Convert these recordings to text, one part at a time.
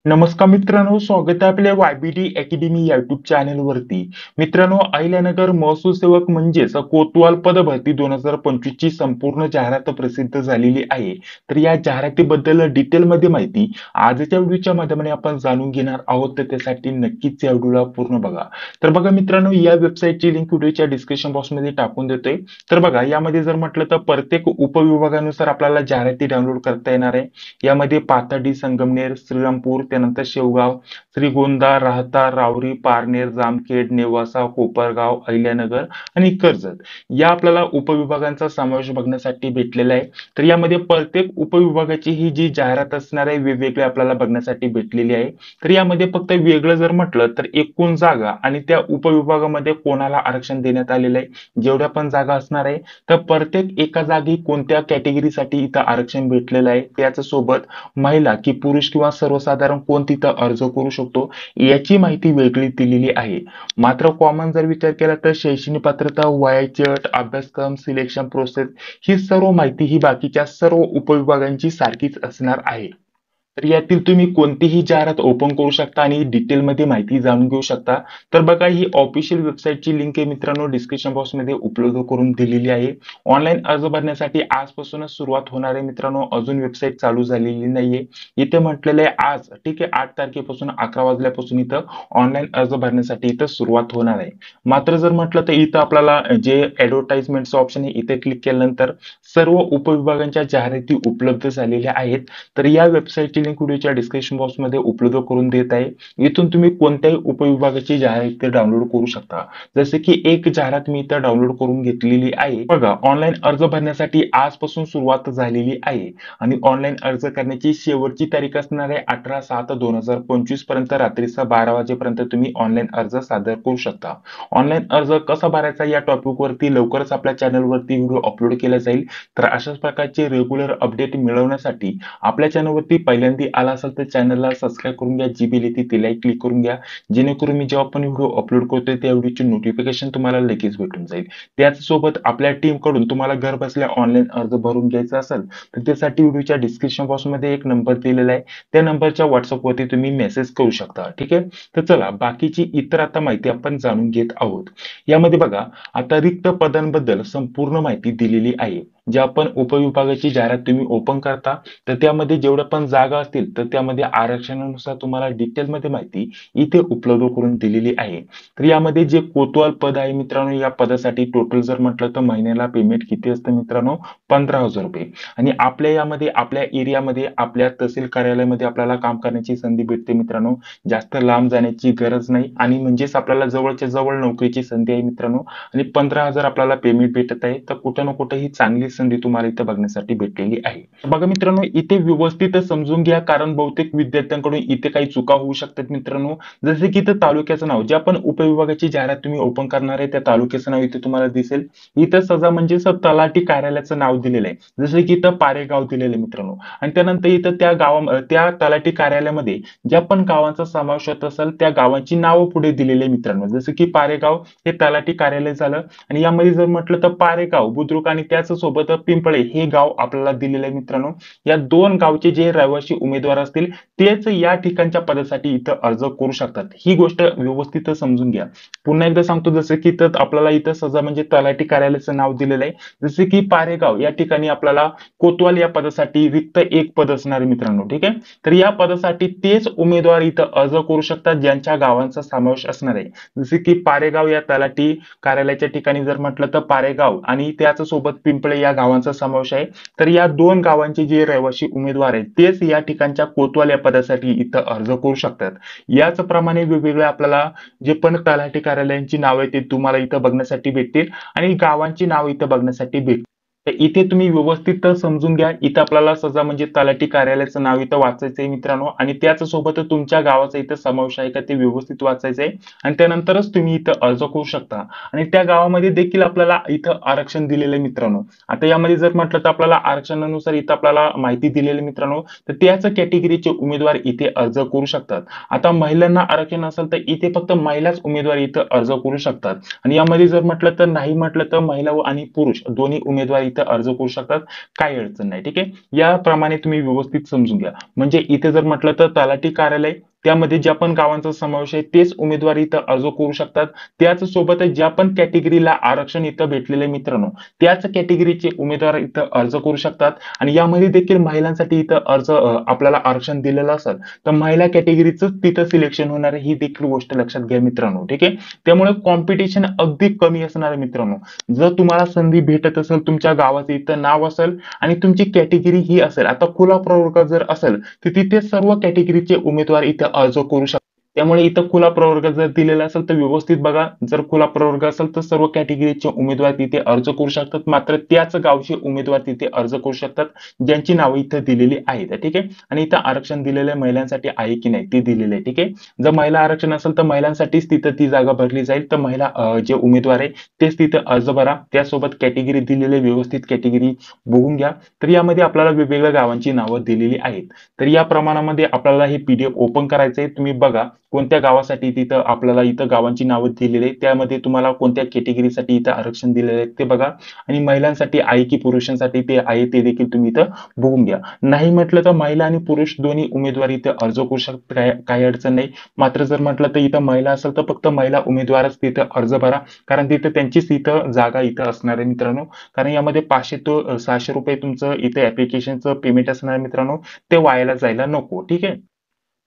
नमस्कार मित्रांनो, स्वागत आहे आपल्या YBD अकॅडमी युट्यूब चॅनल वरती. मित्रांनो, अहिल्यानगर महसूल सेवक म्हणजेच कोतवाल पद भरती 2025 ची संपूर्ण जाहिरात प्रसिद्ध झालेली आहे. तर या जाहिरातीबद्दल डिटेलमध्ये माहिती आजच्या व्हिडिओच्या माध्यमाने आपण जाणून घेणार आहोत. तर त्यासाठी नक्कीच या व्हिडिओला पूर्ण बघा. तर बघा मित्रांनो, या वेबसाईटची लिंक व्हिडिओच्या डिस्क्रिप्शन बॉक्समध्ये टाकून देतोय. तर बघा, यामध्ये जर म्हटलं तर प्रत्येक उपविभागानुसार आपल्याला जाहिराती डाउनलोड करता येणार आहे. यामध्ये पाथर्डी, संगमनेर, श्रीरामपूर, त्यानंतर शेवगाव, श्रीगोंदा, राहता, रावरी, पारनेर, जामखेड, नेवासा, कोपरगाव, अहिल्यानगर आणि कर्जत या आपल्याला उपविभागांचा समावेश बघण्यासाठी भेटलेला आहे. तर यामध्ये प्रत्येक उपविभागाची ही जी जाहिरात असणार आहे वेगवेगळी आपल्याला बघण्यासाठी भेटलेली आहे. तर यामध्ये फक्त वेगळं जर म्हटलं तर एकूण जागा आणि त्या उपविभागामध्ये कोणाला आरक्षण देण्यात आलेलं आहे, जेवढ्या पण जागा असणार आहे, तर प्रत्येक एका जागी कोणत्या कॅटेगरीसाठी इथं आरक्षण भेटलेलं आहे, त्याच सोबत महिला की पुरुष किंवा सर्वसाधारण कोण तिथं अर्ज करू शकतो याची माहिती वेगळी दिलेली आहे. मात्र कॉमन जर विचार केला तर शैक्षणिक पात्रता, वयाची अट, अभ्यासक्रम, सिलेक्शन प्रोसेस ही सर्व माहिती ही बाकीच्या सर्व उपविभागांची सारखीच असणार आहे. तर यातील तुम्ही कोणतीही जाहिरात ओपन करू शकता आणि डिटेलमध्ये माहिती जाणून घेऊ शकता. तर बघा, ही ऑफिशियल वेबसाईटची लिंक आहे मित्रांनो, डिस्क्रिप्शन बॉक्समध्ये उपलब्ध करून दिलेली आहे. ऑनलाईन अर्ज भरण्यासाठी आजपासूनच सुरुवात होणार आहे मित्रांनो, अजून वेबसाईट चालू झालेली नाहीये. इथे म्हटलेलं आहे आज, ठीक आहे, 8 तारखेपासून 11 वाजल्यापासून इथं ऑनलाईन अर्ज भरण्यासाठी इथं सुरुवात होणार आहे. मात्र जर म्हटलं तर इथं आपल्याला जे ऍडव्हर्टाइजमेंटचं ऑप्शन आहे इथे क्लिक केल्यानंतर सर्व उपविभागांच्या जाहिराती उपलब्ध झालेल्या आहेत. तर या वेबसाईटची लिंक व्हिडिओच्या डिस्क्रिप्शन बॉक्समध्ये उपलब्ध करून देत आहे. इथून तुम्ही कोणत्याही उपविभागाची जाहिरात डाउनलोड करू शकता. जसे की एक जाहिरात मी इथं डाउनलोड करून घेतलेली आहे. बघा, ऑनलाईन अर्ज भरण्यासाठी आजपासून सुरुवात झालेली आहे आणि ऑनलाईन अर्ज करण्याची शेवटची तारीख असणार आहे 18/7/2025 पर्यंत रात्रीचा 12 वाजेपर्यंत तुम्ही ऑनलाईन अर्ज सादर करू शकता. ऑनलाईन अर्ज कसा भरायचा या टॉपिक वरती लवकरच आपल्या चॅनल वरती व्हिडिओ अपलोड केला जाईल. तर अशाच प्रकारचे रेग्युलर अपडेट मिळवण्यासाठी आपल्या चॅनलवरती पहिल्यांदा आला असेल तर चॅनलला सबस्क्राईब करून घ्या, जी बेल येते तिला क्लिक करून घ्या, जेणेकरून मी जेव्हा पण व्हिडिओ अपलोड करतोय त्या व्हिडिओची नोटिफिकेशन तुम्हाला लगेच भेटून जाईल. त्याचसोबत आपल्या टीम कडून तुम्हाला घर बसल्या ऑनलाईन अर्ज भरून घ्यायचा असेल तर त्यासाठी व्हिडिओच्या डिस्क्रिप्शन बॉक्समध्ये एक नंबर दिलेला आहे, त्या नंबरच्या व्हॉट्सअपवरती तुम्ही मेसेज करू शकता. ठीक आहे. तर चला, बाकीची इतर आता माहिती आपण जाणून घेत आहोत. यामध्ये बघा, आता रिक्त पदांबद्दल संपूर्ण माहिती दिलेली आहे. ज्या पण उपविभागाची जाहिरात तुम्ही ओपन करता तर त्यामध्ये जेवढ्या पण जागा असतील तर त्यामध्ये आरक्षणानुसार तुम्हाला डिटेलमध्ये माहिती इथे उपलब्ध करून दिलेली आहे. तर यामध्ये जे कोतवाल पद आहे मित्रांनो, या पदासाठी टोटल जर म्हटलं तर महिन्याला पेमेंट किती असतं मित्रांनो, 15,000 रुपये. आणि आपल्या यामध्ये आपल्या एरियामध्ये आपल्या तहसील कार्यालयामध्ये आपल्याला काम करण्याची संधी भेटते मित्रांनो. जास्त लांब जाण्याची गरज नाही आणि म्हणजेच आपल्याला जवळच्या जवळ नोकरीची संधी आहे मित्रांनो. आणि 15,000 आपल्याला पेमेंट भेटत आहे. तर कुठे ना कुठे ही चांगली संधी तुम्हाला इथे बघण्यासाठी भेटलेली आहे. बघा मित्रांनो, इथे व्यवस्थित समजून घ्या, कारण बहुतेक विद्यार्थ्यांकडून इथे काही चुका होऊ शकतात मित्रांनो. जसे की इथं तालुक्याचं नाव, ज्या पण उपविभागाची जाहिरात तुम्ही ओपन करणार आहे त्या तालुक्याचं नाव इथे तुम्हाला दिसेल. इथं सजा म्हणजे तलाठी कार्यालयाचं नाव दिलेलं आहे. जसे की इथं पारेगाव दिलेलं आहे मित्रांनो. आणि त्यानंतर इथं त्या तलाठी कार्यालयामध्ये ज्या पण गावांचा समावेश होत असेल त्या गावांची नावं पुढे दिलेली आहे मित्रांनो. जसं की पारेगाव हे तलाठी कार्यालय झालं आणि यामध्ये जर म्हटलं तर पारेगाव, बुद्रुक आणि त्याच सोबत पिंपळे हे गाव आपल्याला दिलेलं आहे मित्रांनो. या दोन गावचे जे रहिवासी उमेदवार असतील तेच या ठिकाणच्या पदासाठी इथं अर्ज करू शकतात. ही गोष्ट व्यवस्थित समजून घ्या. पुन्हा एकदा सांगतो, जसं की इथं आपल्याला इथं सजा म्हणजे तलाठी कार्यालयाचं नाव दिलेलं आहे. जसे की पारेगाव या ठिकाणी आपल्याला कोतवाल या पदासाठी रिक्त एक पद असणार आहे मित्रांनो. ठीक आहे. तर या पदासाठी तेच उमेदवार इथं अर्ज करू शकतात ज्यांच्या गावांचा समावेश असणार आहे. जसे की पारेगाव या तलाठी कार्यालयाच्या ठिकाणी जर म्हटलं तर पारेगाव आणि त्याच सोबत पिंपळे या गावांचा समावेश आहे. तर या दोन गावांचे जे रहिवासी उमेदवार आहेत तेच या ठिकाणच्या कोतवाल या पदासाठी इथं अर्ज करू शकतात. याचप्रमाणे वेगवेगळ्या आपल्याला जे पण तलाठी कार्यालयांची नाव आहेत ते तुम्हाला इथं बघण्यासाठी भेटतील आणि गावांची नाव इथं बघण्यासाठी भेटतील. तर इथे तुम्ही व्यवस्थित समजून घ्या. इथं आपल्याला सजा म्हणजे तलाठी कार्यालयाचं नाव इथं वाचायचं आहे मित्रांनो आणि त्याच सोबत तुमच्या गावाचा इथं समावेश आहे का ते व्यवस्थित वाचायचं आहे आणि त्यानंतरच तुम्ही इथं अर्ज करू शकता. आणि त्या गावामध्ये देखील आपल्याला इथं आरक्षण दिलेलं आहे मित्रांनो. आता यामध्ये जर म्हटलं तर आपल्याला आरक्षणानुसार इथं आपल्याला माहिती दिलेली मित्रांनो, तर त्याच कॅटेगरीचे उमेदवार इथे अर्ज करू शकतात. आता महिलांना आरक्षण असेल तर इथे फक्त महिलाच उमेदवार इथं अर्ज करू शकतात आणि यामध्ये जर म्हटलं तर नाही म्हटलं तर महिला आणि पुरुष दोन्ही उमेदवार इथं अर्ज करू शकतात, काही अडचण नाही. ठीक आहे, याप्रमाणे तुम्ही व्यवस्थित समजून घ्या. म्हणजे इथे जर म्हटलं तर तलाठी कार्यालय, त्यामध्ये ज्या पण गावांचा समावेश आहे तेच उमेदवार इथं अर्ज करू शकतात. त्याच सोबतच ज्या पण कॅटेगरीला आरक्षण इथं भेटलेले मित्रांनो, त्याच कॅटेगरीचे उमेदवार इथं अर्ज करू शकतात. आणि यामध्ये देखील महिलांसाठी इथं अर्ज आपल्याला आरक्षण दिलेलं असेल तर महिला कॅटेगरीच तिथं सिलेक्शन होणार आहे, ही देखील गोष्ट लक्षात घ्या मित्रांनो. ठीक आहे, त्यामुळे कॉम्पिटिशन अगदी कमी असणार आहे मित्रांनो. जर तुम्हाला संधी भेटत असेल, तुमच्या गावाचं इथं नाव असेल आणि तुमची कॅटेगरी ही असेल, आता खुला प्रवर्ग जर असेल तर तिथे सर्व कॅटेगरीचे उमेदवार इथं अर्ज करू शकतात. त्यामुळे इथं खुला प्रवर्ग जर दिलेला असेल तर व्यवस्थित बघा. जर खुला प्रवर्ग असेल तर सर्व कॅटेगरीचे उमेदवार तिथे अर्ज करू शकतात. मात्र त्याच गावचे उमेदवार तिथे अर्ज करू शकतात ज्यांची नावे इथं दिलेली आहेत. ठीक आहे, आणि इथं आरक्षण दिलेलं महिलांसाठी आहे की नाही ते दिलेलं आहे. ठीक आहे, जर महिला आरक्षण असेल तर महिलांसाठीच तिथं ती जागा भरली जाईल. तर महिला जे उमेदवार आहे तेच तिथं अर्ज भरा. त्यासोबत कॅटेगरी दिलेले व्यवस्थित कॅटेगरी बघून घ्या. तर यामध्ये आपल्याला वेगवेगळ्या गावांची नावं दिलेली आहेत. तर या प्रमाणामध्ये आपल्याला हे पीडीएफ ओपन करायचंय. तुम्ही बघा कोणत्या गावासाठी तिथं आपल्याला इथं गावांची नावं दिलेली आहेत, त्यामध्ये तुम्हाला कोणत्या कॅटेगरीसाठी इथं आरक्षण दिलेलं आहे ते बघा. आणि महिलांसाठी आहे की पुरुषांसाठी ते आहे ते देखील तुम्ही इथं बघून घ्या. नाही म्हटलं तर महिला आणि पुरुष दोन्ही उमेदवार इथं अर्ज करू शकतात, काही अडचण नाही. मात्र जर म्हटलं तर इथं महिला असेल तर फक्त महिला उमेदवारच तिथं अर्ज भरा, कारण तिथं त्यांचीच इथं जागा इथं असणार आहे मित्रांनो. कारण यामध्ये 500 ते 600 रुपये तुमचं इथे ऍप्लिकेशनचं पेमेंट असणार आहे मित्रांनो, ते वायाला जायला नको. ठीक आहे,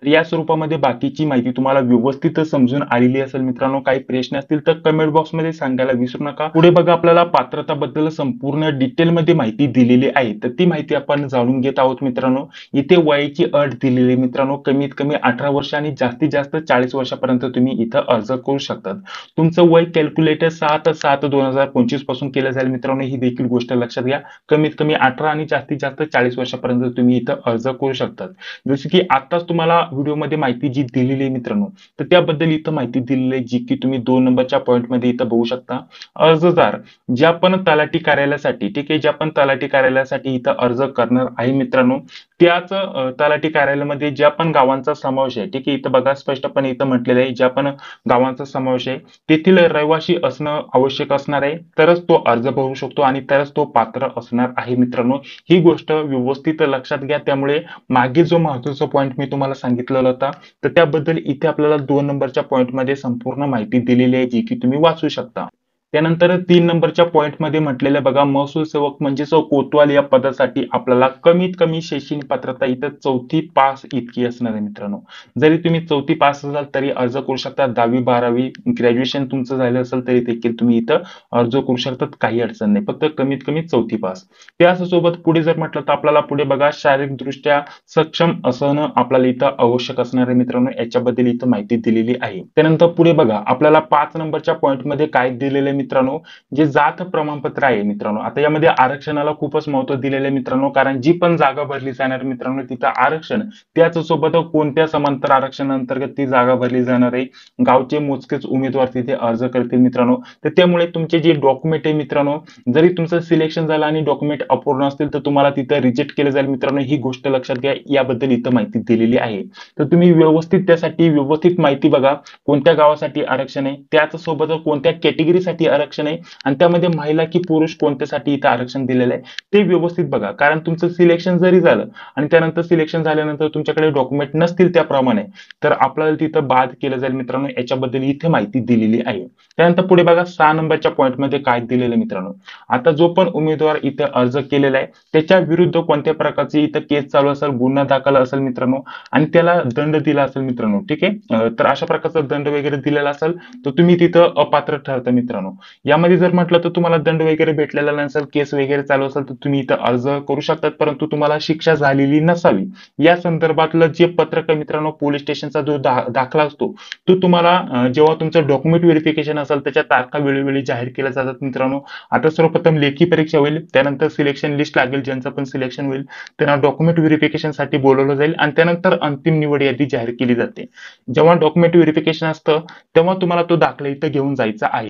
तर या स्वरूपामध्ये बाकीची माहिती तुम्हाला व्यवस्थित समजून आलेली असेल मित्रांनो. काही प्रश्न असतील तर कमेंट बॉक्समध्ये सांगायला विसरू नका. पुढे बघा, आपल्याला पात्रताबद्दल संपूर्ण डिटेलमध्ये माहिती दिलेली आहे, तर ती माहिती आपण जाणून घेत आहोत मित्रांनो. इथे वयाची अट दिलेली आहे मित्रांनो, कमीत कमी 18 वर्ष आणि जास्तीत जास्त 40 वर्षापर्यंत तुम्ही इथं अर्ज करू शकतात. तुमचं वय कॅल्क्युलेटर 7/7/2025 पासून केलं जाईल मित्रांनो, ही देखील गोष्ट लक्षात घ्या. कमीत कमी 18 आणि जास्तीत जास्त 40 वर्षापर्यंत तुम्ही इथं अर्ज करू शकतात. जसं की आताच तुम्हाला व्हिडिओमध्ये माहिती जी दिलेली आहे मित्रांनो, तर त्याबद्दल इथं माहिती दिलेली आहे, जी की तुम्ही 2 नंबरच्या पॉईंटमध्ये इथं बघू शकता. अर्जदार ज्या पण तलाठी कार्यालयासाठी, ठीक आहे, ज्या पण तलाठी कार्यालयासाठी इथं अर्ज करणार आहे मित्रांनो, त्याच तलाठी कार्यालयामध्ये ज्या पण गावांचा समावेश आहे, ठीक आहे, इथं बघा स्पष्टपणे इथं म्हटलेलं आहे, ज्या पण गावांचा समावेश आहे तेथील रहिवासी असणं आवश्यक असणार आहे, तरच तो अर्ज भरू शकतो आणि तरच तो पात्र असणार आहे मित्रांनो. ही गोष्ट व्यवस्थित लक्षात घ्या. त्यामुळे मागे जो महत्त्वाचा पॉईंट मी तुम्हाला सांगितलेला होता, तर त्याबद्दल इथे आपल्याला 2 नंबरच्या पॉईंटमध्ये संपूर्ण माहिती दिलेली आहे, जी की तुम्ही वाचू शकता. त्यानंतर 3 नंबरच्या पॉईंटमध्ये म्हटलेलं बघा, महसूल सेवक म्हणजेच कोतवाल या पदासाठी आपल्याला कमीत कमी शैक्षणिक पात्रता इथं 4थी पास इतकी असणार आहे मित्रांनो. जरी तुम्ही 4थी पास असाल तरी अर्ज करू शकता. 10वी 12वी ग्रॅज्युएशन तुमचं झालं असेल तरी देखील तुम्ही इथं अर्ज करू शकतात, काही अडचण नाही. फक्त कमीत कमी 4थी पास. त्याचसोबत पुढे जर म्हटलं तर आपल्याला पुढे बघा, शारीरिकदृष्ट्या सक्षम असणं आपल्याला इथं आवश्यक असणार आहे मित्रांनो, याच्याबद्दल इथं माहिती दिलेली आहे. त्यानंतर पुढे बघा, आपल्याला 5 नंबरच्या पॉईंटमध्ये काय दिलेलं आहे मित्रांनो, जे जात प्रमाणपत्र आहे मित्रांनो. आता यामध्ये आरक्षणाला खूपच महत्त्व दिलेलं आहे मित्रांनो, कारण जी पण जागा भरली जाणार मित्रांनो तिथं आरक्षण, त्याचसोबत कोणत्या समांतर आरक्षण अंतर्गत ती जागा भरली जाणार आहे, गावचे मोजकेच उमेदवार तिथे अर्ज करतील मित्रांनो. तर त्यामुळे तुमचे जे डॉक्युमेंट आहे मित्रांनो, जरी तुमचं सिलेक्शन झालं आणि डॉक्युमेंट अपूर्ण असतील तर तुम्हाला तिथं रिजेक्ट केलं जाईल मित्रांनो, ही गोष्ट लक्षात घ्या. याबद्दल इथं माहिती दिलेली आहे. तर तुम्ही व्यवस्थित त्यासाठी व्यवस्थित माहिती बघा, कोणत्या गावासाठी आरक्षण आहे, त्याच सोबत कोणत्या कॅटेगरीसाठी आरक्षण आहे आणि त्यामध्ये महिला की पुरुष कोणत्यासाठी इथं आरक्षण दिलेलं आहे ते व्यवस्थित बघा. कारण तुमचं सिलेक्शन जरी झालं आणि त्यानंतर सिलेक्शन झाल्यानंतर तुमच्याकडे डॉक्युमेंट नसतील त्याप्रमाणे, तर आपल्याला तिथं बाद केलं जाईल मित्रांनो, याच्याबद्दल इथे माहिती दिलेली आहे. त्यानंतर पुढे बघा, 6 नंबरच्या पॉईंटमध्ये काय दिलेलं आहे मित्रांनो. आता जो पण उमेदवार इथे अर्ज केलेला आहे त्याच्या विरुद्ध कोणत्या प्रकारची इथं केस चालू असेल, गुन्हा दाखल असेल मित्रांनो, आणि त्याला दंड दिला असेल मित्रांनो, ठीक आहे, तर अशा प्रकारचा दंड वगैरे दिलेला असेल तर तुम्ही तिथं अपात्र ठरता मित्रांनो. यामध्ये जर म्हटलं तर तुम्हाला दंड वगैरे भेटलेला नसेल, केस वगैरे चालू असेल तर तुम्ही इथं अर्ज करू शकतात, परंतु तुम्हाला शिक्षा झालेली नसावी या संदर्भातलं जे पत्रक आहे मित्रांनो, पोलीस स्टेशनचा जो दाखला असतो तो तुम्हाला जेव्हा तुमचं डॉक्युमेंट व्हेरिफिकेशन असेल त्याच्या तारखा वेळोवेळी जाहीर केल्या जातात मित्रांनो. आता सर्वप्रथम लेखी परीक्षा होईल, त्यानंतर सिलेक्शन लिस्ट लागेल, ज्यांचं पण सिलेक्शन होईल त्यांना डॉक्युमेंट व्हेरिफिकेशन साठी बोलवलं जाईल आणि त्यानंतर अंतिम निवड यादी जाहीर केली जाते. जेव्हा डॉक्युमेंट व्हेरिफिकेशन असतं तेव्हा तुम्हाला तो दाखला इथं घेऊन जायचा आहे.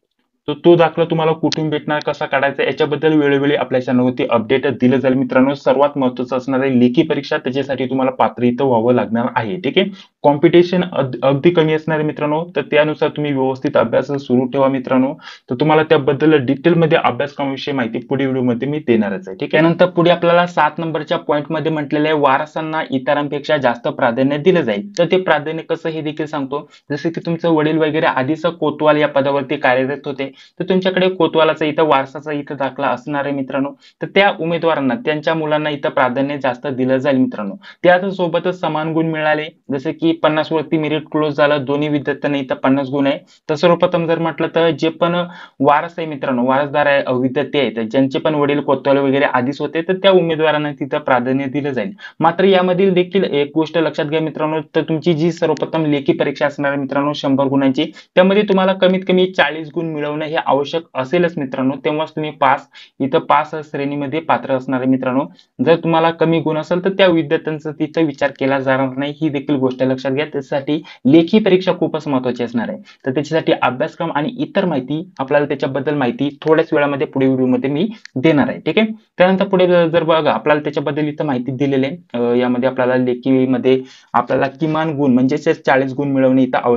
तर तो दाखला तुम्हाला कुठून भेटणार, कसा काढायचा, याच्याबद्दल वेळोवेळी आपल्या चॅनलवरती अपडेट दिलं जाईल मित्रांनो. सर्वात महत्त्वाचं असणार आहे लेखी परीक्षा, त्याच्यासाठी तुम्हाला पात्रता व्हावं लागणार आहे. ठीक आहे. कॉम्पिटिशन अगदी कमी असणार आहे मित्रांनो, तर त्यानुसार तुम्ही व्यवस्थित अभ्यास सुरू ठेवा मित्रांनो. तर तुम्हाला त्याबद्दल डिटेलमध्ये अभ्यासक्रमाविषयी माहिती पुढील व्हिडिओमध्ये मी देणारच आहे. ठीक आहे. त्यानंतर पुढे आपल्याला 7 नंबरच्या पॉईंटमध्ये म्हटलेलं आहे वारसांना इतरांपेक्षा जास्त प्राधान्य दिलं जाईल. तर ते प्राधान्य कसं हे देखील सांगतो. जसे की तुमचं वडील वगैरे आधीच कोतवाल या पदावरती कार्यरत होते, तर तुमच्याकडे कोतवालाचा इथं वारसाचा इथं दाखला असणार आहे मित्रांनो. तर त्या उमेदवारांना त्यांच्या मुलांना इथं प्राधान्य जास्त दिलं जाईल मित्रांनो. त्यासोबतच समान गुण मिळाले, जसे की 50 वरती मेरिट क्लोज झालं, दोन्ही विद्यार्थ्यांना इथं 50 गुण आहे. तर सर्वप्रथम जर म्हटलं तर जे पण वारस आहे मित्रांनो, वारसदार आहे विद्यार्थी आहेत ज्यांचे पण वडील कोतवाल वगैरे आधीच होते, तर त्या उमेदवारांना तिथं प्राधान्य दिलं जाईल. मात्र यामधील देखील एक गोष्ट लक्षात घ्या मित्रांनो, तर तुमची जी सर्वप्रथम लेखी परीक्षा असणार आहे मित्रांनो 100 गुणांची, त्यामध्ये तुम्हाला कमीत कमी 40 गुण मिळवणं हे आवश्यक असेलच मित्रांनो. तेव्हाच तुम्ही पास श्रेणीमध्ये पात्र असणार आहे मित्रांनो. जर तुम्हाला कमी गुण असेल तर त्या विद्यार्थ्यांचा तिथं विचार केला जाणार नाही, ही देखील गोष्ट लक्षात घ्या. त्यासाठी लेखी परीक्षा खूपच महत्त्वाची असणार आहे. तर त्याच्यासाठी अभ्यासक्रम आणि इतर माहिती आपल्याला त्याच्याबद्दल माहिती थोड्याच वेळामध्ये पुढे व्हिडिओमध्ये मी देणार आहे. ठीक आहे. त्यानंतर पुढे जर बघा आपल्याला त्याच्याबद्दल इथं माहिती दिलेली आहे. यामध्ये आपल्याला लेखीमध्ये आपल्याला किमान गुण म्हणजे 40 गुण मिळवणे इथं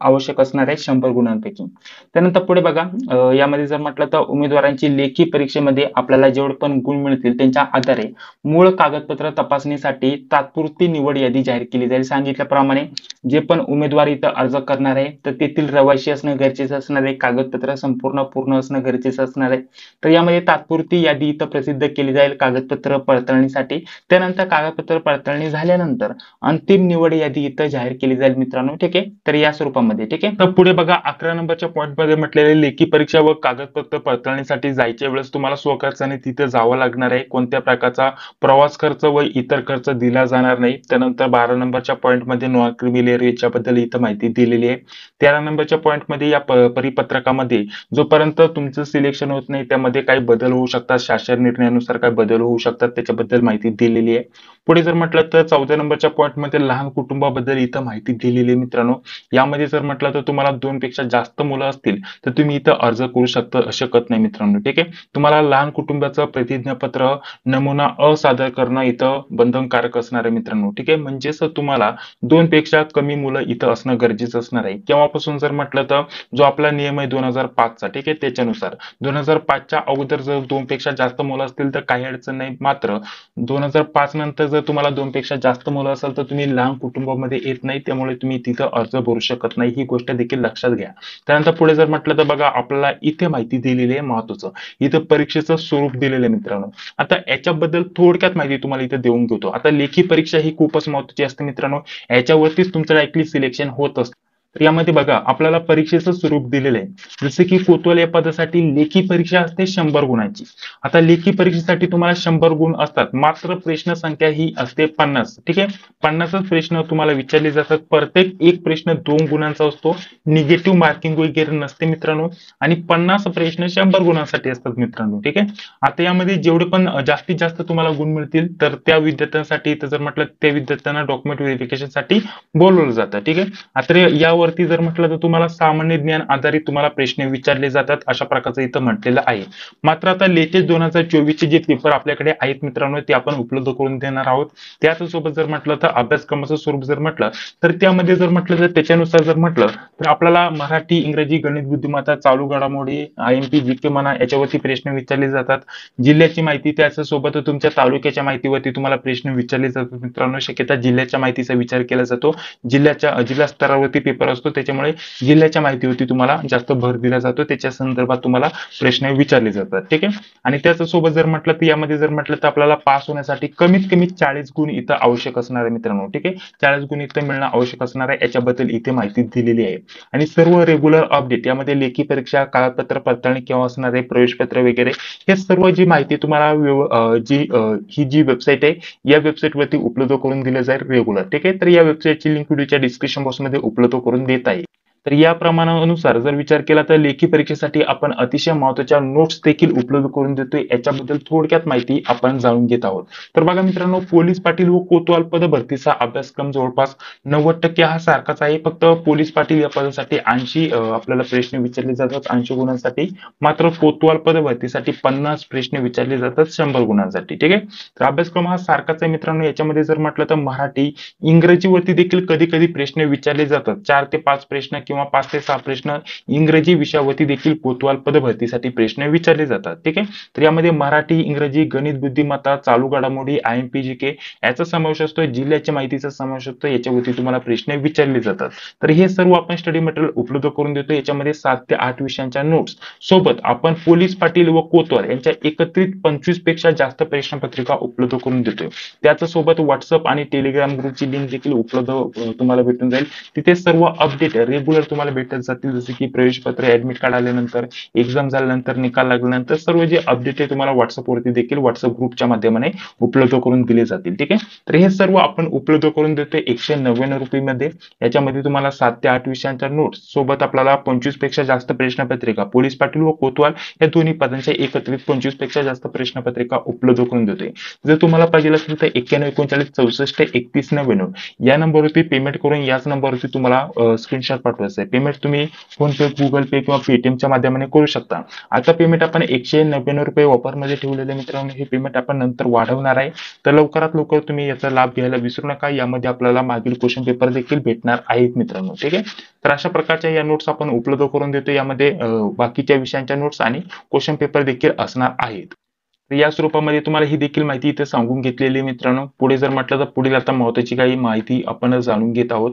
आवश्यक असणार आहे 100 गुणांपैकी. त्यानंतर पुढे बघा यामध्ये जर म्हटलं तर उमेदवारांची लेखी परीक्षेमध्ये आपल्याला जेवढे पण गुण मिळतील त्यांच्या आधारे मूळ कागदपत्र तपासणीसाठी तात्पुरती निवड यादी जाहीर केली जाईल. सांगितल्याप्रमाणे जे पण उमेदवार इथं अर्ज करणार आहे तर तेथील रहिवासी असणं गरजेचं असणार आहे, कागदपत्र संपूर्ण पूर्ण असणं गरजेचं असणार आहे. तर यामध्ये तात्पुरती यादी इथं प्रसिद्ध केली जाईल कागदपत्र पडताळणीसाठी. त्यानंतर कागदपत्र पडताळणी झाल्यानंतर अंतिम निवड यादी इथं जाहीर केली जाईल मित्रांनो. ठीक आहे. तर या स्वरूपामध्ये ठीक आहे. तर पुढे बघा 11 नंबरच्या पॉईंट मध्ये म्हटलेले लेखी परीक्षा व कागदपत्र पडताळणीसाठी जायच्या वेळेस तुम्हाला स्वखर्चाने तिथे जावं लागणार आहे. कोणत्या प्रकारचा प्रवास खर्च व इतर खर्च दिला जाणार नाही. त्यानंतर 12 नंबरच्या पॉईंट मध्ये नॉन क्रिमिनल याच्याबद्दल इथं माहिती दिलेली आहे. 13 नंबरच्या पॉईंट मध्ये या परिपत्रकामध्ये जोपर्यंत तुमचं सिलेक्शन होत नाही त्यामध्ये काही बदल होऊ शकतात, शासन निर्णयानुसार काही बदल होऊ शकतात, त्याच्याबद्दल माहिती दिलेली आहे. पुढे जर म्हटलं तर 14 नंबरच्या पॉईंट मध्ये लहान कुटुंबाबद्दल इथं माहिती दिलेली आहे मित्रांनो. यामध्ये जर म्हटलं तर तुम्हाला 2 पेक्षा जास्त मुलं असतील तर तुम्ही इथं अर्ज करू शकत नाही मित्रांनो. ठीक आहे. तुम्हाला लहान कुटुंबाचं प्रतिज्ञापत्र नमुना असादर करणं इथं बंधनकारक असणार आहे मित्रांनो. ठीक आहे. म्हणजेच तुम्हाला 2 पेक्षा कमी मुलं इथं असणं गरजेचं असणार आहे. केव्हापासून जर म्हटलं तर जो आपला नियम आहे 2005 चा, ठीक आहे, त्याच्यानुसार 2005 च्या अगोदर जर 2 पेक्षा जास्त मुलं असतील तर काही अडचण नाही. मात्र 2005 नंतर जर तुम्हाला 2 पेक्षा जास्त मुलं असेल तर तुम्ही लहान कुटुंबामध्ये येत नाही, त्यामुळे तुम्ही तिथं अर्ज भरू शकत नाही, ही गोष्ट देखील लक्षात घ्या. त्यानंतर पुढे जर म्हटलं तर बघा आपल्याला इथे माहिती दिलेली आहे महत्वाचं, इथं परीक्षेचं स्वरूप दिलेलं आहे मित्रांनो. आता याच्याबद्दल थोडक्यात माहिती तुम्हाला इथे देऊन घेतो. आता लेखी परीक्षा ही खूपच महत्वाची असते मित्रांनो, याच्यावरतीच तुमचं डायरेक्टली सिलेक्शन होत असतं. तर यामध्ये बघा आपल्याला परीक्षेचं स्वरूप दिलेलं आहे. जसे की कोतवाल या पदासाठी लेखी परीक्षा असते 100 गुणांची. आता लेखी परीक्षेसाठी तुम्हाला 100 गुण असतात, मात्र प्रश्न संख्या ही असते 50. ठीक आहे. 50च प्रश्न तुम्हाला विचारले जातात. प्रत्येक एक प्रश्न 2 गुणांचा असतो, निगेटिव्ह मार्किंग वगैरे नसते मित्रांनो. आणि 50 प्रश्न 100 गुणांसाठी असतात मित्रांनो. ठीक आहे. आता यामध्ये जेवढे पण जास्तीत जास्त तुम्हाला गुण मिळतील तर त्या विद्यार्थ्यांसाठी जर म्हटलं त्या विद्यार्थ्यांना डॉक्युमेंट व्हेरिफिकेशनसाठी बोलवलं जातं. ठीक आहे. आता यावरती जर म्हटलं तर तुम्हाला सामान्य ज्ञान आधारित तुम्हाला प्रश्न विचारले जातात, अशा प्रकारचं इथं म्हटलेलं आहे. मात्र आता लेटेस्ट 2024 चे जे पेपर आपल्याकडे आहेत मित्रांनो ते आपण उपलब्ध करून देणार आहोत. त्याचसोबत जर म्हटलं तर अभ्यासक्रमाचं स्वरूप जर म्हटलं तर त्यामध्ये जर म्हटलं तर त्याच्यानुसार जर म्हटलं तर आपल्याला मराठी, इंग्रजी, गणित, बुद्धिमत्ता, चालू घडामोडी, IMP, GK म्हणा याच्यावरती प्रश्न विचारले जातात. जिल्ह्याची माहिती त्याच्यासोबत तुमच्या तालुक्याच्या माहितीवरती तुम्हाला प्रश्न विचारले जातात मित्रांनो. शक्यता जिल्ह्याच्या माहितीचा विचार केला जातो. जिल्हा स्तरावरती पेपर असतो, त्याच्यामुळे जिल्ह्याच्या माहितीवरती तुम्हाला जास्त भर दिला जातो, त्याच्या संदर्भात तुम्हाला प्रश्न विचारले जातात. ठीक आहे. आणि त्याच्यासोबत जर म्हटलं तर यामध्ये जर म्हटलं तर आपल्याला पास होण्यासाठी कमीत कमी 40 गुण इथं आवश्यक असणार आहे मित्रांनो. ठीक आहे. 40 गुण इथं मिळणं आवश्यक असणार आहे, याच्याबद्दल इथे माहिती दिलेली आहे. आणि सर्व रेग्युलर अपडेट यामध्ये लेखी परीक्षा, कागदपत्र पडताळणी केव्हा असणार आहे, प्रवेशपत्र वगैरे हे सर्व जी माहिती तुम्हाला ही जी वेबसाईट आहे या वेबसाईट वरती उपलब्ध करून दिली जाईल रेग्युलर. ठीक आहे. तर या वेबसाईटची लिंक व्हिडिओच्या डिस्क्रिप्शन बॉक्स मध्ये उपलब्ध करून देत आहे. तर या प्रमाणानुसार जर विचार केला तर लेखी परीक्षेसाठी आपण अतिशय महत्त्वाच्या नोट्स देखील उपलब्ध करून देतोय. याच्याबद्दल थोडक्यात माहिती आपण जाणून घेत आहोत. तर बघा मित्रांनो, पोलीस पाटील व कोतवाल पद भरतीचा अभ्यासक्रम जवळपास 90% हा सारखाच आहे. फक्त पोलीस पाटील या पदासाठी 80 आपल्याला प्रश्न विचारले जातात 80 गुणांसाठी. मात्र कोतवाल पद भरतीसाठी 50 प्रश्न विचारले जातात 100 गुणांसाठी. ठीक आहे. तर अभ्यासक्रम हा सारखाच आहे मित्रांनो. याच्यामध्ये जर म्हटलं तर मराठी, इंग्रजीवरती देखील कधी कधी प्रश्न विचारले जातात. 4 ते 5 प्रश्न किंवा 5 ते 6 प्रश्न इंग्रजी विषयावरती देखील कोतवाल पद भरतीसाठी प्रश्न विचारले जातात. ठीक आहे. तर यामध्ये मराठी, इंग्रजी, गणित, बुद्धिमत्ता, चालू घडामोडी, IMPGK याचा समावेश असतो. जिल्ह्याच्या माहितीचा समावेश असतो. याच्यावरती तुम्हाला प्रश्न विचारले जातात. तर हे सर्व आपण स्टडी मटेरियल उपलब्ध करून देतो. याच्यामध्ये 7 ते 8 विषयांच्या नोट्स सोबत आपण पोलीस पाटील व कोतवाल यांच्या एकत्रित 25 पेक्षा जास्त प्रश्नपत्रिका उपलब्ध करून देतोय. त्याच्यासोबत व्हॉट्सअप आणि टेलिग्राम ग्रुपची लिंक देखील उपलब्ध तुम्हाला भेटून जाईल. तिथे सर्व अपडेट रेग्युलर तुम्हाला भेटत जातील. जसे की प्रवेशपत्र, ऍडमिट कार्ड आल्यानंतर, एक्झाम झाल्यानंतर, निकाल लागल्यानंतर सर्व जे अपडेट आहे तुम्हाला व्हॉट्सअप वरती देखील व्हॉट्सअप ग्रुपच्या माध्यमाने उपलब्ध करून दिले जातील. ठीक आहे. तर हे सर्व आपण उपलब्ध करून देतोय 199 रुपये मध्ये. याच्यामध्ये तुम्हाला 7 ते 8 विषयांच्या नोट्स सोबत आपल्याला 25 पेक्षा जास्त प्रश्नपत्रिका पोलीस पाटील व कोतवाल या दोन्ही पदांच्या एकत्रित 25 पेक्षा जास्त प्रश्नपत्रिका उपलब्ध करून देतोय. जर तुम्हाला पाहिजे असेल तर 9139643199 या नंबरवरती पेमेंट करून याच नंबरवरती तुम्हाला स्क्रीनशॉट पाठवायचा आहे. पेमेंट तुम्ही फोन पे, गुगल पे किंवा पेटीएमच्या माध्यमाने करू शकता. आता पेमेंट आपण 199 रुपये ऑफरमध्ये ठेवलेले मित्रांनो. हे पेमेंट आपण नंतर वाढवणार आहे. तर लवकरात लवकर तुम्ही याचा लाभ घ्यायला विसरू नका. यामध्ये आपल्याला मागील क्वेश्चन पेपर देखील भेटणार आहेत मित्रांनो. ठीक आहे. तर अशा प्रकारच्या या नोट्स आपण उपलब्ध करून देतो. यामध्ये बाकीच्या विषयांच्या नोट्स आणि क्वेश्चन पेपर देखील असणार आहेत. तर या स्वरूपामध्ये तुम्हाला ही देखील माहिती इथे सांगून घेतलेली आहे मित्रांनो. पुढे जर म्हटलं तर पुढील आता महत्त्वाची काही माहिती आपण जाणून घेत आहोत.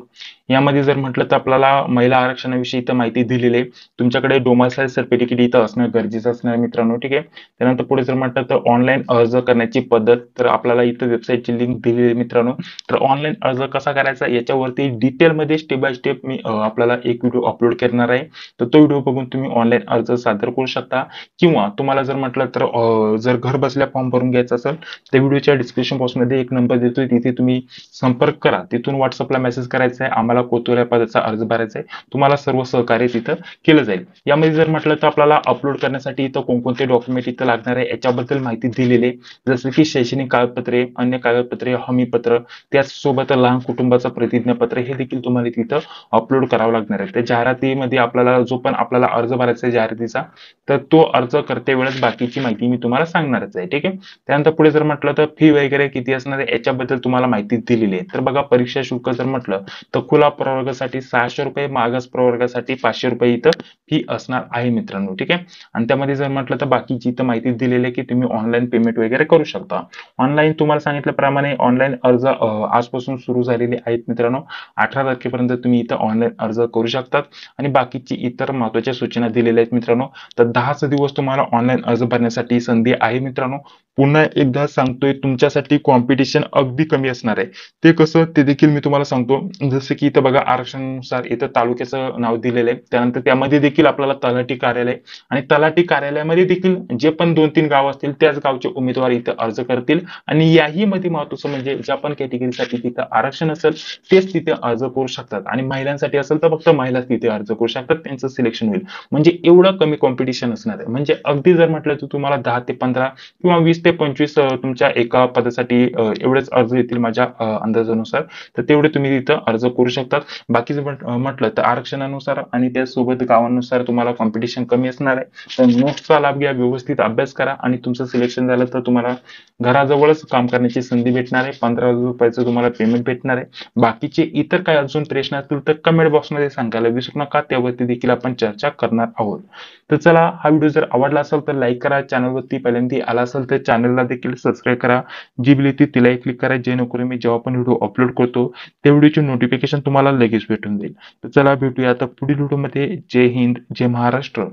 यामध्ये जर म्हटलं तर आपल्याला महिला आरक्षणाविषयी इथं माहिती दिलेली आहे. तुमच्याकडे डोमासाईल सर्टिफिकेट इथं असणं गरजेचं असणार आहे मित्रांनो. ठीक आहे. त्यानंतर पुढे जर म्हटलं तर ऑनलाईन अर्ज करण्याची पद्धत, तर आपल्याला इथं वेबसाईटची लिंक दिलेली आहे मित्रांनो. तर ऑनलाईन अर्ज कसा करायचा याच्यावरती डिटेलमध्ये स्टेप बाय स्टेप मी आपल्याला एक व्हिडिओ अपलोड करणार आहे. तर तो व्हिडिओ बघून तुम्ही ऑनलाईन अर्ज सादर करू शकता. किंवा तुम्हाला जर म्हटलं तर जर घर बसल्या फॉर्म भरून घ्यायचा असेल तर व्हिडिओच्या डिस्क्रिप्शन बॉक्समध्ये एक नंबर देतोय, तिथे तुम्ही संपर्क करा. तिथून व्हॉट्सअपला मेसेज करायचा आहे, आम्हाला कोतवाल पदाचा अर्ज भरायचा आहे. तुम्हाला सर्व सहकार्य तिथं केलं जाईल. यामध्ये जर म्हटलं तर आपल्याला अपलोड करण्यासाठी इथं कोणकोणते डॉक्युमेंट इथं लागणार आहे याच्याबद्दल माहिती दिलेली आहे. जसं की शैक्षणिक कागदपत्रे, अन्य कागदपत्रे, हमीपत्र, त्याचसोबत लहान कुटुंबाचं प्रतिज्ञापत्र हे देखील तुम्हाला तिथं अपलोड करावं लागणार आहे. त्या जाहिरातीमध्ये आपल्याला जो पण आपल्याला अर्ज भरायचा आहे जाहिरातीचा, तर तो अर्ज करते वेळेस बाकीची माहिती मी तुम्हाला सांगणारच आहे. ठीक आहे. त्यानंतर पुढे जर म्हटलं तर फी वगैरे किती असणार आहे याच्याबद्दल तुम्हाला माहिती दिलेली आहे. तर बघा, परीक्षा शुल्क जर म्हटलं तर खुला प्रवर्गासाठी 600 रुपये, मागास प्रवर्गासाठी 500 रुपये इथं फी असणार आहे मित्रांनो. ठीक आहे. आणि त्यामध्ये जर म्हटलं तर बाकीची इथं माहिती दिलेली आहे की तुम्ही ऑनलाईन पेमेंट वगैरे करू शकता. ऑनलाईन तुम्हाला सांगितल्याप्रमाणे ऑनलाईन अर्ज आजपासून सुरू झालेले आहेत मित्रांनो. 18 तारखेपर्यंत तुम्ही इथं ऑनलाईन अर्ज करू शकतात. आणि बाकीची इतर महत्त्वाच्या सूचना दिलेल्या आहेत मित्रांनो. तर 10 दिवस तुम्हाला ऑनलाईन अर्ज भरण्यासाठी संधी आहे मित्रांनो. पुन्हा एकदा सांगतोय, तुमच्यासाठी कॉम्पिटिशन अगदी कमी असणार आहे. ते कसं ते देखील मी तुम्हाला सांगतो. जसं की इथं बघा, आरक्षणानुसार इथं तालुक्याचं नाव दिलेलं आहे. त्यानंतर त्यामध्ये देखील आपल्याला तलाठी कार्यालय आणि तलाठी कार्यालयामध्ये देखील जे पण 2-3 गाव असतील त्याच गावचे उमेदवार इथं अर्ज करतील. आणि याही मध्ये महत्त्वाचं म्हणजे ज्या पण कॅटेगरीसाठी तिथं आरक्षण असेल तेच तिथे अर्ज करू शकतात. आणि महिलांसाठी असेल तर फक्त महिलाच तिथे अर्ज करू शकतात, त्यांचं सिलेक्शन होईल. म्हणजे एवढं कमी कॉम्पिटिशन असणार आहे. म्हणजे अगदी जर म्हटलं तर तुम्हाला 10 ते 15 किंवा 20 ते 25 तुमच्या एका पदासाठी एवढेच अर्ज येतील माझ्या अंदाजानुसार. तर तेवढे तुम्ही तिथं अर्ज करू शकतात. बाकी जर म्हटलं तर आरक्षणानुसार आणि त्यासोबत गावानुसार तुम्हाला कॉम्पिटिशन कमी असणार आहे. तर नोट्सचा लाभ घ्या, व्यवस्थित अभ्यास करा आणि तुमचं सिलेक्शन झालं तर तुम्हाला घराजवळच काम करण्याची संधी भेटणार आहे. 15,000 रुपयाचं तुम्हाला पेमेंट भेटणार आहे. बाकीचे इतर काही अजून प्रश्न असतील तर कमेंट बॉक्समध्ये सांगायला विसरू नका. त्यावरती देखील आपण चर्चा करणार आहोत. तर चला, हा व्हिडिओ जर आवडला असेल तर लाईक करा. चॅनलवरती पहिल्यांदा आला असेल तर चॅनलला देखील सबस्क्राईब करा. जी बिल येते तिलाही क्लिक करा, जेणेकरून मी जेव्हा पण व्हिडिओ अपलोड करतो त्या व्हिडिओची नोटिफिकेशन तुम्हाला लगेच भेटून जाईल. तर चला, भेटूया आता पुढील व्हिडिओमध्ये. जय हिंद, जय महाराष्ट्र.